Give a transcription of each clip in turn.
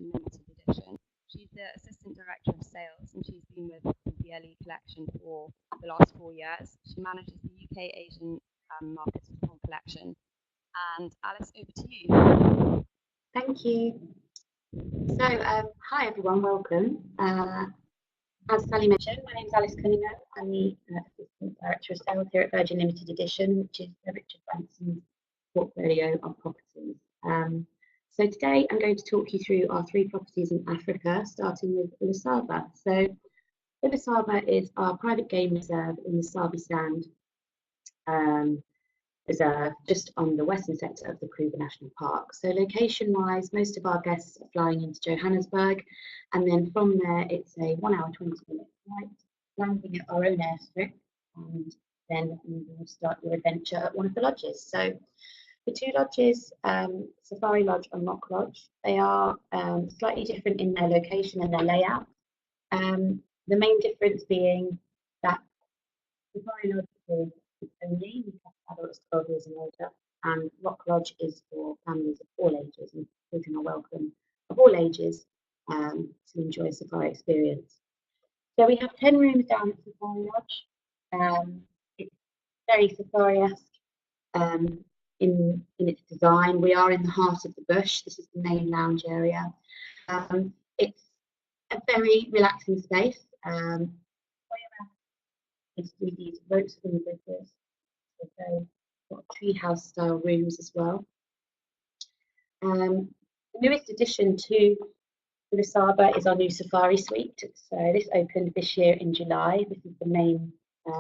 Collection Limited Edition. She's the Assistant Director of Sales, and she's been with the VLE Collection for the last 4 years. She manages the UK Asian markets for the collection. And Alice, over to you. Thank you. So, hi everyone, welcome. As Sally mentioned, my name is Alice Cunningham. I'm the Assistant Director of Sales here at Virgin Limited Edition, which is Sir Richard Branson's portfolio of properties. So today I'm going to talk you through our 3 properties in Africa, starting with Ulusaba. So Ulusaba is our private game reserve in the Sabi Sand Reserve, just on the western sector of the Kruger National Park. So location-wise, most of our guests are flying into Johannesburg, and then from there it's a 1 hour 20-minute flight, landing at our own airstrip, and then you will start your adventure at one of the lodges. So the 2 lodges, Safari Lodge and Rock Lodge, they are slightly different in their location and their layout. The main difference being that Safari Lodge is only adults 12 years and older, and Rock Lodge is for families of all ages, and children are welcome of all ages to enjoy a safari experience. So we have 10 rooms down at Safari Lodge. It's very safari-esque in its design. We are in the heart of the bush. This is the main lounge area. It's a very relaxing space. It's with these ropes from the bridges. So got treehouse style rooms as well. The newest addition to Ulusaba is our new safari suite. So this opened this year in July. This is the main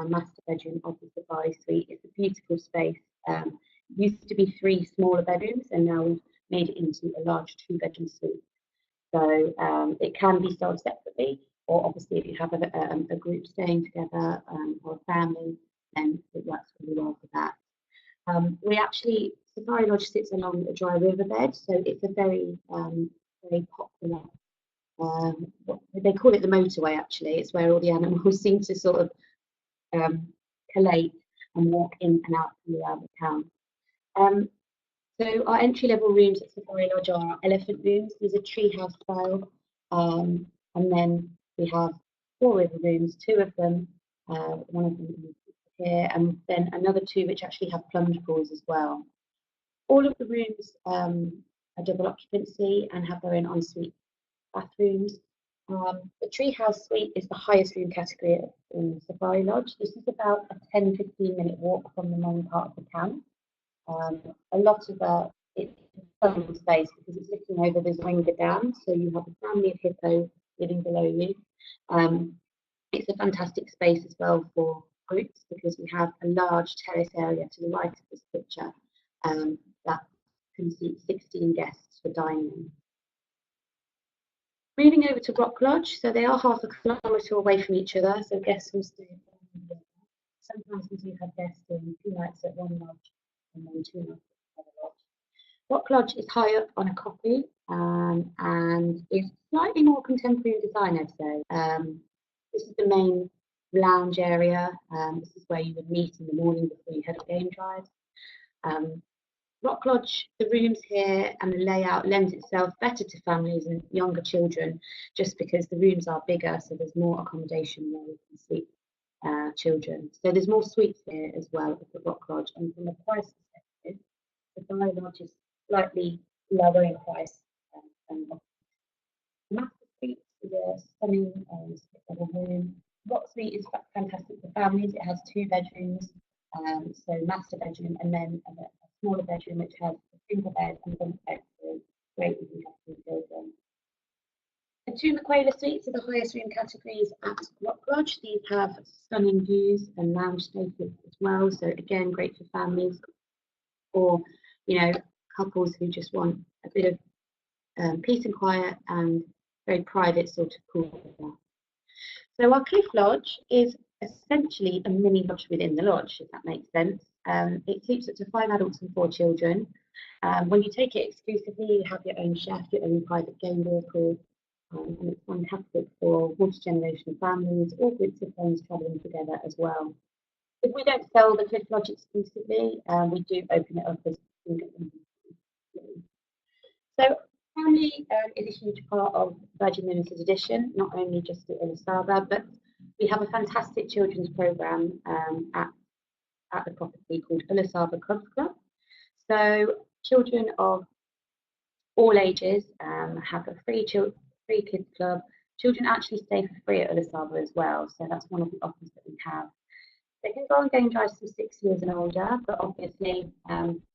master bedroom of the safari suite. It's a beautiful space. It used to be 3 smaller bedrooms, and now we've made it into a large 2-bedroom suite. So it can be sold separately, or obviously if you have a group staying together or a family, then it works really well for that. Safari Lodge sits along a dry riverbed, so it's a very popular, they call it the motorway actually. It's where all the animals seem to sort of collate and walk in and out from around the town. So our entry-level rooms at Safari Lodge are elephant rooms. These are treehouse style, and then we have 4 river rooms, 2 of them, one of them here, and then another 2 which actually have plunge pools as well. All of the rooms are double occupancy and have their own ensuite bathrooms. The treehouse suite is the highest room category in Safari Lodge. This is about a 10-15 minute walk from the main part of the camp. A lot of it's a fun space because it's looking over the Zwenga Dam, so you have a family of hippos living below you. It's a fantastic space as well for groups because we have a large terrace area to the right of this picture that can seat 16 guests for dining. Moving over to Rock Lodge, so they are half a kilometre away from each other, so guests will stay at one. Sometimes we do have guests doing 2 nights at one lodge and then 2 nights at another lodge. Rock Lodge is high up on a kopje and is slightly more contemporary in design, I'd say. This is the main lounge area. This is where you would meet in the morning before you head on game drives. Rock Lodge, the rooms here and the layout lends itself better to families and younger children just because the rooms are bigger, so there's more accommodation where we can sleep children. So there's more suites here as well at the Rock Lodge, and from a price perspective, the Safari Lodge is slightly lower in price than Rock Lodge. Master Suite is a stunning split-level room. Rock Suite is fantastic for families. It has 2 bedrooms, so master bedroom, and then a smaller bedroom which has a single bed and bunk bed, so great if you have 2 children. The 2 Maquela suites are the highest room categories at Rock Lodge. These have stunning views and lounge spaces as well, so again great for families or couples who just want a bit of peace and quiet and very private sort of cool. So our Cliff Lodge is essentially a mini lodge within the lodge, if that makes sense. It sleeps up to 5 adults and 4 children. When you take it exclusively, you have your own chef, your own private game vehicle, and it's fantastic for multi-generational families or groups of friends travelling together as well. If we don't sell the Cliff Lodge exclusively, we do open it up as so family is a huge part of Virgin Limited Edition, not only just at Ulusaba, but we have a fantastic children's programme at the property called Ulusaba Cubs Club. So children of all ages have a free kids club. Children actually stay for free at Ulusaba as well, so that's one of the offers that we have. They can go on game drives from 6 years and older, but obviously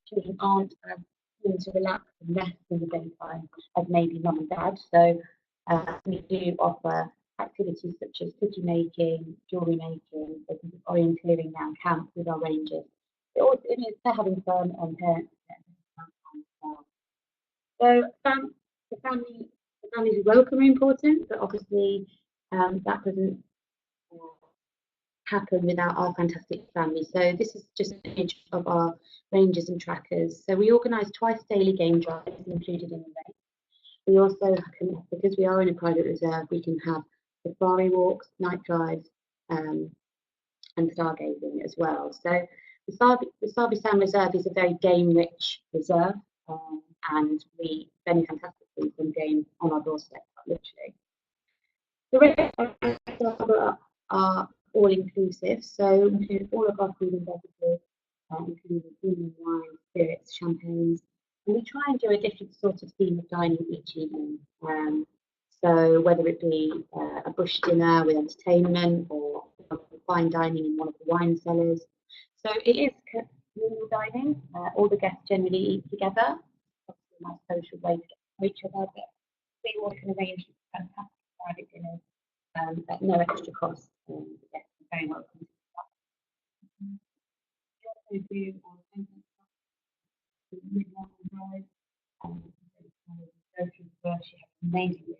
children aren't as keen to relax and rest in the daytime as maybe mum and dad. So we do offer activities such as cookie making, jewellery making, orienteering around camp with our rangers. It is for having fun and parents. So the family's welcome are important, but obviously that doesn't happen without our fantastic family. So this is just an image of our rangers and trackers. So we organise twice daily game drives included in the race. We also can, because we are in a private reserve, we can have safari walks, night drives, and stargazing as well. So the Sabi Sand Reserve is a very game-rich reserve, and we benefit fantastically from games on our doorstep, literally. The rest are all-inclusive, so we include all of our food and beverages, including premium wine, spirits, champagnes, and we try and do a different sort of theme of dining each evening. So whether it be a bush dinner with entertainment or fine dining in one of the wine cellars. So it is communal dining. All the guests generally eat together. Obviously, a nice social way to get to know each other, but we all can arrange fantastic private dinners at no extra cost. The guests are very welcome to that. We also do midnight drive. Go through the bush. You have amazing views.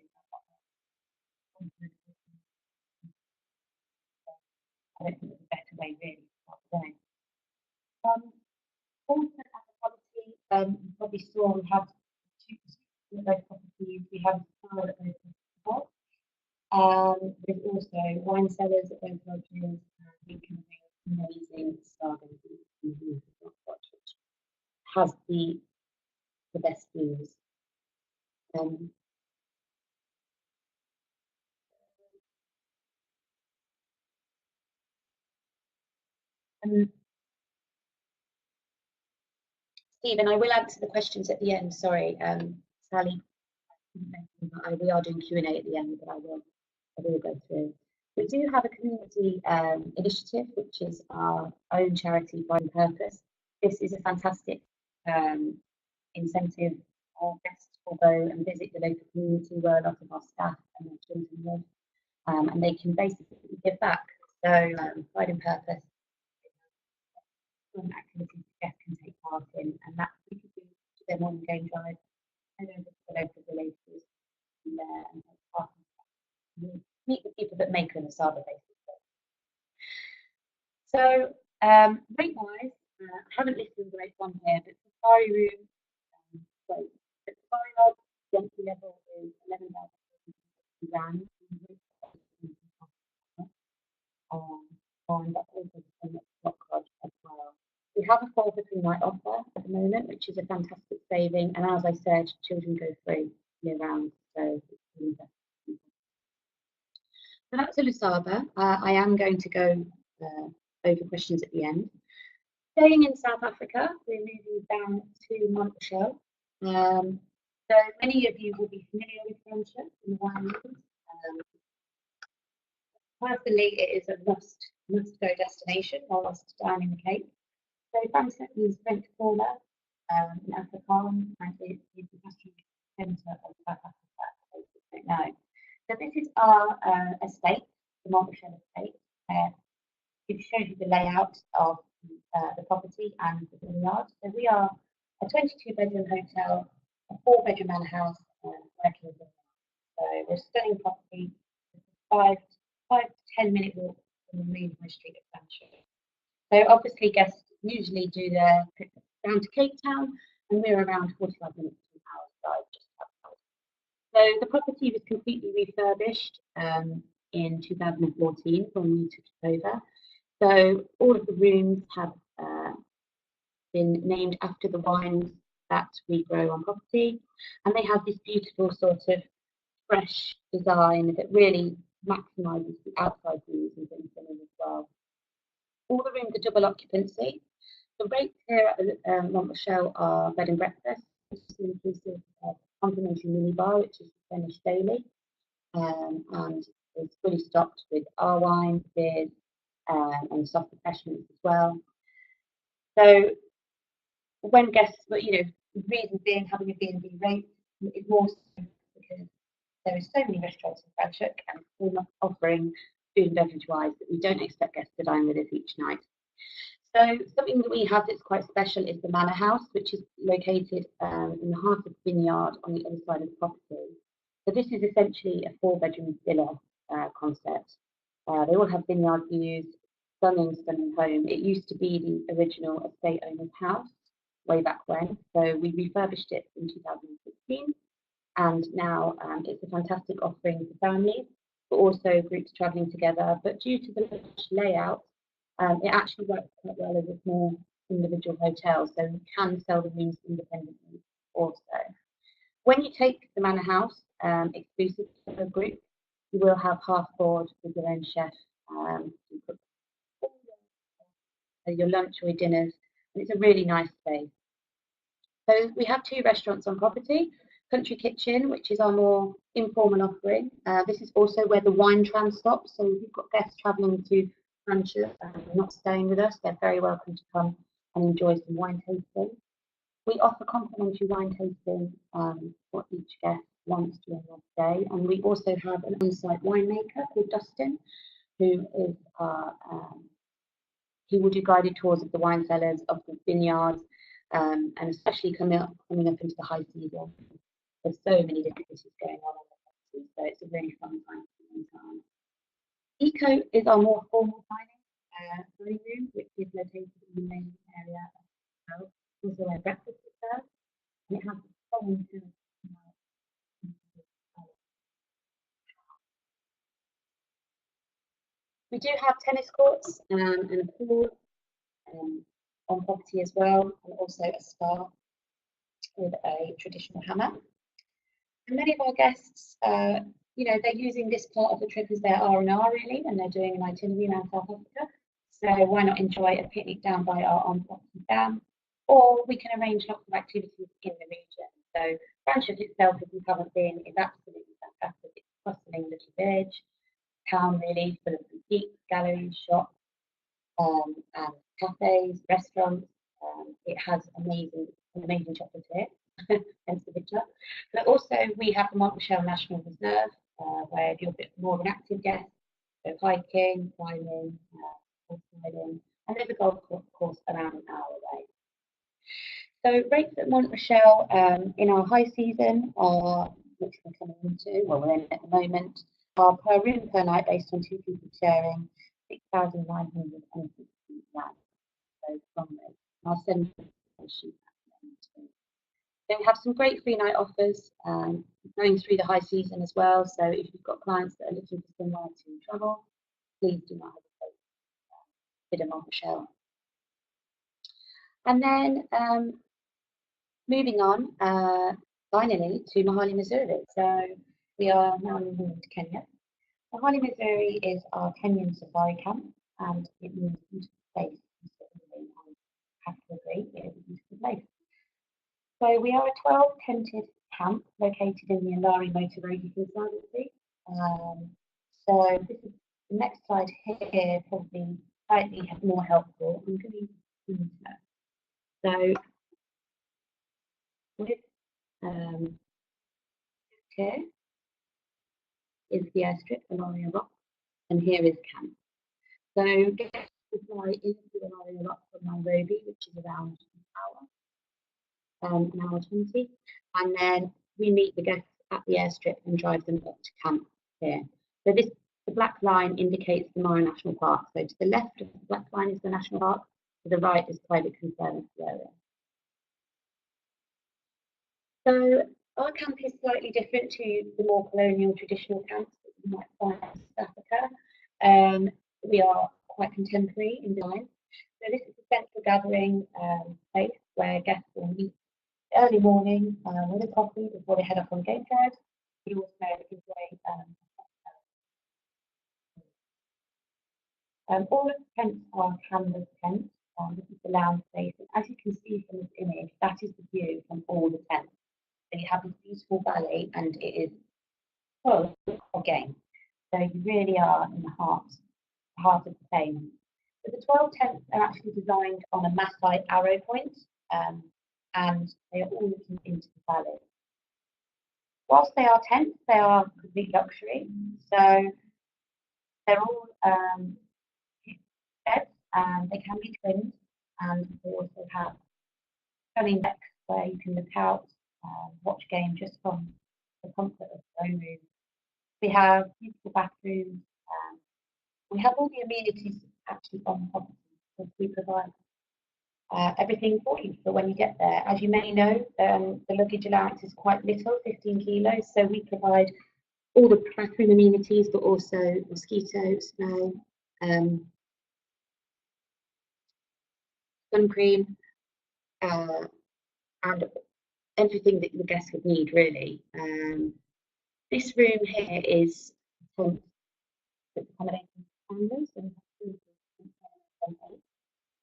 I don't think there's a better way really to start the day. Also at the property, you probably saw we have two of those properties. We have a style at both properties. There's also wine cellars at both lodges, and we can make amazing stargazing which has the best views. Stephen, I will answer the questions at the end. Sorry, Sally. We are doing Q&A at the end, but I will go through. We do have a community initiative, which is our own charity, By Purpose. This is a fantastic incentive. Our guests will go and visit the local community where a lot of our staff and their children live, and they can basically give back. So, Pride and Purpose activities guests can take part in, and that we can do to them on game drive and over to the local villages there and meet the people that make Ulusaba basically. So rate wise, I haven't listed the rate one here, but safari room, so the safari lodge entry level is 11,000 rand. And that's also the same at Rock Lodge as well. We have a fall between night offer at the moment, which is a fantastic saving. And as I said, children go free year round. So that's Ulusaba. I am going to go over questions at the end. Staying in South Africa, we're moving down to Mont Rochelle. So many of you will be familiar with Franschhoek in the winelands. Personally, it is a must-go destination whilst down in the Cape. So Franschhoek means French Quarter in Afrikaans, and it is the pastoral centre of South Africa, for those who don't know. So this is our estate, the Mont Rochelle estate. It shows you the layout of the property and the vineyard. So we are a 22-bedroom hotel, a 4-bedroom manor house, working with vineyard. So we're a stunning property, 5 to 10 minute walk from the main high street of Franschhoek. So obviously guests usually do their trip down to Cape Town, and we're around 45 minutes to an hour's drive just outside. So the property was completely refurbished in 2014 when we took it over. So all of the rooms have been named after the wines that we grow on property, and they have this beautiful sort of fresh design that really maximises the outside views and things in them as well. All the rooms are double occupancy. The rates here at Mont Rochelle are bed and breakfast, which is inclusive of complimentary minibar, which is replenished daily, and is fully stocked with our wines, beers, and soft refreshments as well. So when guests, but the reason being having a B&B rate is more so because there are so many restaurants in Franschhoek and we're not offering food and beverage wise that we don't expect guests to dine with us each night. So something that we have that's quite special is the manor house, which is located in the heart of Vineyard on the other side of the property. So this is essentially a 4-bedroom villa concept. They all have vineyard views, stunning home. It used to be the original estate owner's house way back when. So we refurbished it in 2016, and now it's a fantastic offering for families, but also groups travelling together. But due to the layout, it actually works quite well as a small individual hotel, so you can sell the rooms independently also. When you take the manor house exclusive to a group, you will have half board with your own chef, you cook your lunch or your dinners, and it's a really nice space. So we have 2 restaurants on property. Country Kitchen, which is our more informal offering. This is also where the wine tram stops. So if you've got guests travelling to Franschhoek and not staying with us, they're very welcome to come and enjoy some wine tasting. We offer complimentary wine tasting for each guest once during their stay, and we also have an on-site winemaker called Dustin, who is he will do guided tours of the wine cellars, of the vineyards, and especially coming up into the high season. There's so many different things going on the property, so it's a really fun time. Eco is our more formal dining room, which is located in the main area of the house, also where breakfast is served, and it has a strong We do have tennis courts and a pool on property as well, and also a spa with a traditional hammer. And many of our guests, they're using this part of the trip as their R&R really, and they're doing an itinerary around South Africa. So why not enjoy a picnic down by our on-property dam, or we can arrange lots of activities in the region. So Franschhoek itself, if you haven't been, is absolutely fantastic. It's a bustling little village, town really, full of boutiques, galleries, shops, and cafes, restaurants. It has an amazing chocolate here, hence the picture. But also we have the Mont Rochelle National Reserve, where if you're a bit more of an active guest, so hiking, climbing, horse riding, and there's a golf course around an hour away. So rates at Mont Rochelle in our high season are, which we're coming into, well we're in at the moment, are per room per night based on 2 people sharing 6,960 rand. So from those, I'll send a sheet. Then we have some great free night offers going through the high season as well. So if you've got clients that are looking for somewhere to travel, please do not hesitate to consider Mont Rochelle. And then moving on, finally to Mahali Mzuri. So we are now moving to Kenya. Mahali Mzuri is our Kenyan safari camp, and it means beautiful place. I have to agree, it is a beautiful place. So we are a 12-tented camp located in the Alari motor road. You can see. So this is the next slide here, probably slightly more helpful. I'm going to use that. So with here is the airstrip, Alari Rock, and here is camp. So guests will fly into Alari Rock from Nairobi, which is around an hour 20, and then we meet the guests at the airstrip and drive them up to camp here. So the black line indicates the Mahali National Park. So to the left of the black line is the national park, to the right is private conservancy area. So our camp is slightly different to the more colonial traditional camps that you might find in South Africa. We are quite contemporary in design. So this is a central gathering place where guests will meet early morning with a coffee before they head off on game drive. We also enjoy all of the tents are canvas tents. This is the lounge space. And as you can see from this image, that is the view from all the tents. So you have this beautiful valley, and it is full of game. So you really are in the heart of the plain. But the 12 tents are actually designed on a Maasai arrow point, and they are all looking into the valley. Whilst they are tents, they are complete luxury. So they're all beds, and they can be twinned, and they also have stunning decks where you can look out, watch game just from the comfort of your own room. We have beautiful bathrooms. We have all the amenities actually on the property, because we provide everything for you for when you get there. As you may know, the luggage allowance is quite little, 15 kilos, so we provide all the bathroom amenities, but also mosquito, smell, sun cream, and everything that the guests would need, really. This room here is accommodating families, and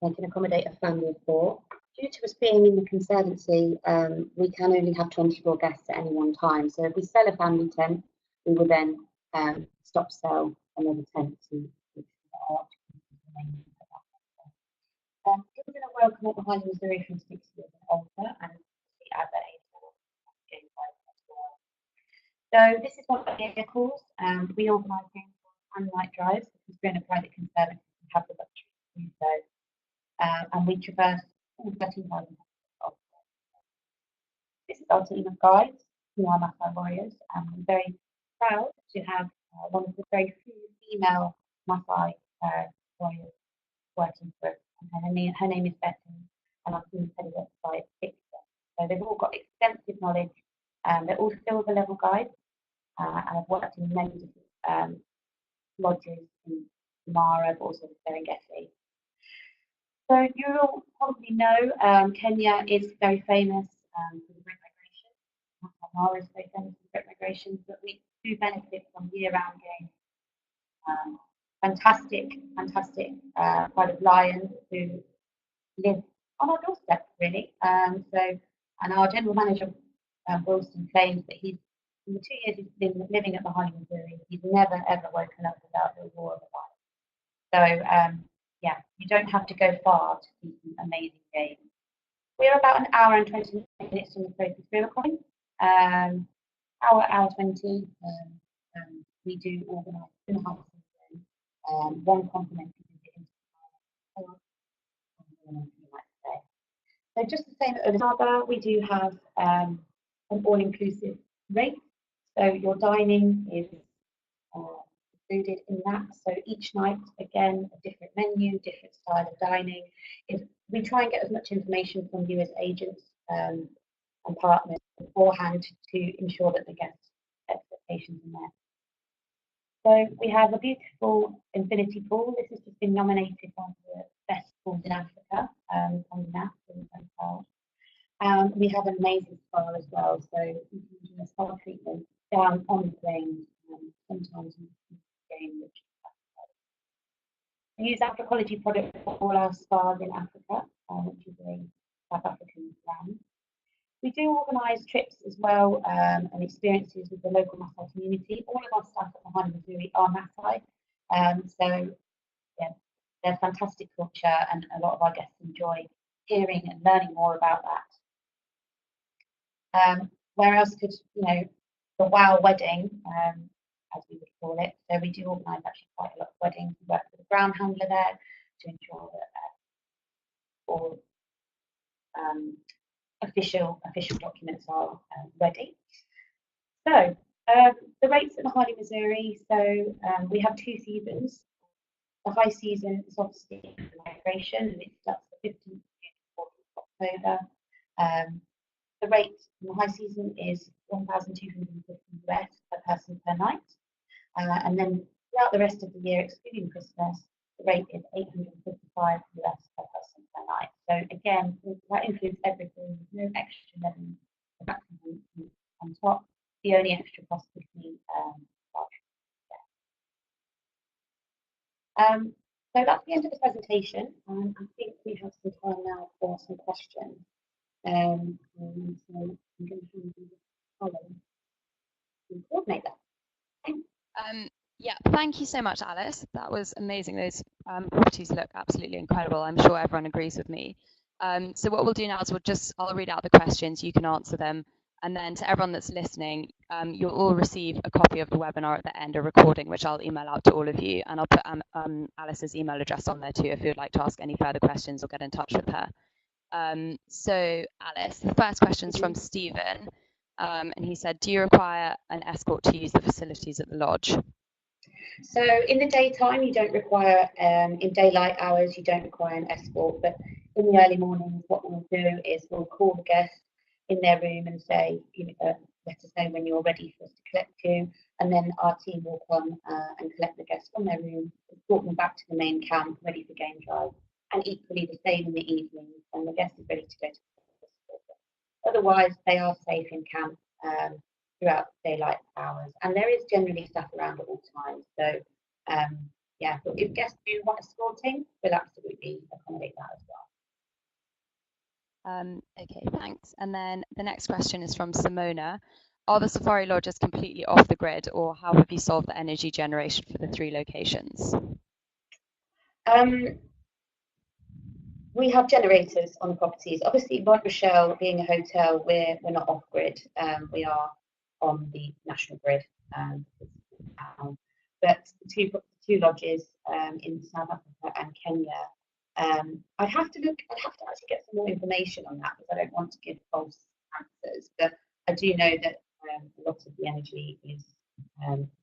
they can accommodate a family of 4. Due to us being in the Conservancy, we can only have 24 guests at any one time. So if we sell a family tent, we will then stop sell another tent to art. Children are welcome at Mahali Mzuri from 6 years and older, and at that age as well. So this is one of the vehicles. We organise games and night drives because we're in a private conservancy and have the luxury to do so. And we traverse all 13,000 hectares. This is our team of guides who are Maasai warriors, and we're very proud to have one of the very few female Maasai warriors working for us. And her name is Betty, and our team is headed up by Victor. So they've all got extensive knowledge. They're all silver level guides, and have worked in many different lodges in Mara, but also the Serengeti. So you all probably know Kenya is very famous for the great migration. Mara is very famous for the great migration, but we do benefit from year-round games. Fantastic pride of lions who live on our doorstep, really. And our general manager, Wilson, claims that he's in the 2 years he's been living at Mahali Mzuri, he's never ever woken up without the roar of a lion. So yeah, you don't have to go far to see some amazing games. We're about an hour and 20 minutes from the closest river crossing. Hour 20. We do organise 2.5 season, one complimentary visit into the so just the same at Ulusaba, we do have an all-inclusive rate. So your dining is included in that. So each night, again, a different menu, different style of dining. We try and get as much information from you as agents and partners beforehand to ensure that the guest expectations are met. So we have a beautiful infinity pool. This has just been nominated one of the best pools in Africa on the NAF in 2012. We have an amazing spa as well, so you can do a spa treatment down on the plains, sometimes in game. We use Africology products for all our spas in Africa, which is a South African brand. We do organise trips as well and experiences with the local Maasai community. All of our staff at Mahali Mzuri are Maasai, so yeah, they're fantastic culture, and a lot of our guests enjoy hearing and learning more about that. Where else could, the wow wedding, as we would call it. So we do organise actually quite a lot of weddings. We work with a ground handler there to ensure that all official documents are ready. So the rates at Mahali Mzuri. So we have 2 seasons. The high season is obviously migration, and that's the 15th to 14th of October. The rate in the high season is $1,250 US per person per night, and then throughout the rest of the year, excluding Christmas, The rate is 855 US per person per night. So again, that includes everything, no extra levy on top. The only extra cost would be so that's the end of the presentation. I think we have some time now for some questions. So I'm going to hand you the column to coordinate that. Yeah, thank you so much, Alice. That was amazing. Those properties look absolutely incredible. I'm sure everyone agrees with me. So what we'll do now is I'll read out the questions, you can answer them. And then to everyone that's listening, you'll all receive a copy of the webinar at the end, a recording, which I'll email out to all of you. And I'll put Alice's email address on there too, if you'd like to ask any further questions or get in touch with her. So Alice, the first question is from Stephen. And he said, do you require an escort to use the facilities at the lodge? So in the daytime, you don't require, in daylight hours, you don't require an escort. But in the early mornings, what we'll do is we'll call the guest in their room and say, let us know when you're ready for us to collect you. And then our team will come and collect the guests from their room, escort them back to the main camp, ready for game drive. And equally the same in the evening, when the guest is ready to go to the Otherwise, they are safe in camp throughout daylight hours, and there is generally staff around at all times. So, yeah, but if guests do want escorting, we'll absolutely accommodate that as well. Okay, thanks. And then the next question is from Simona. Are the safari lodges completely off the grid, or how have you solved the energy generation for the 3 locations? We have generators on the properties. Obviously, Mont Rochelle being a hotel, we're not off grid. We are on the national grid. But the two lodges in South Africa and Kenya, I'd have to actually get some more information on that, because I don't want to give false answers. But I do know that a lot of the energy is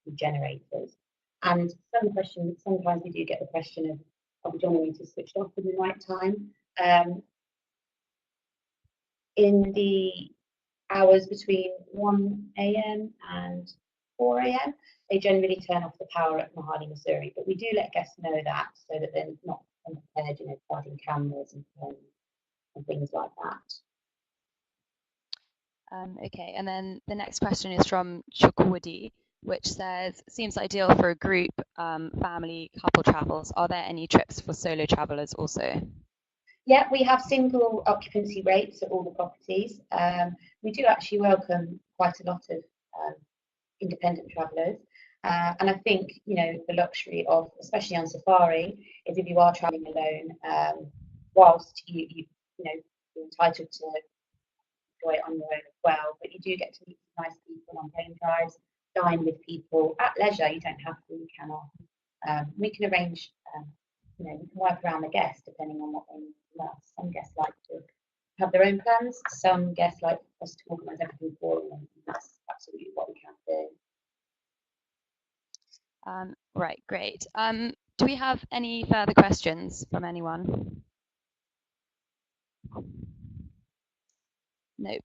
the generators. And sometimes we do get the question of the generators switched off in the night time. In the hours between 1 a.m. and 4 a.m., they generally turn off the power at Mahali Mzuri, but we do let guests know that, so that they're not unprepared, starting cameras and things like that. Okay, and then the next question is from Chukwudi, which says, seems ideal for a group, family, couple travels. Are there any trips for solo travelers also? Yeah, we have single occupancy rates at all the properties. We do actually welcome quite a lot of independent travellers. And I think, the luxury of, especially on safari, is if you are travelling alone, whilst you're entitled to enjoy it on your own as well, but you do get to meet nice people on game drives, dine with people at leisure. You don't have to, you cannot. We can arrange, we can work around the guests depending on what they need from us. Some guests like to have their own plans, some guests like us to organise everything for them, and that's absolutely what we can do. Right, great. Do we have any further questions from anyone? Nope.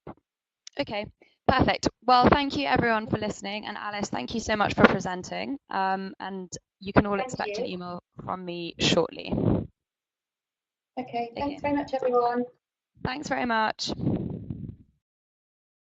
Okay, perfect. Well, thank you everyone for listening, and Alice, thank you so much for presenting. And you can all expect an email from me shortly. Okay, thanks very much, everyone. Thanks very much.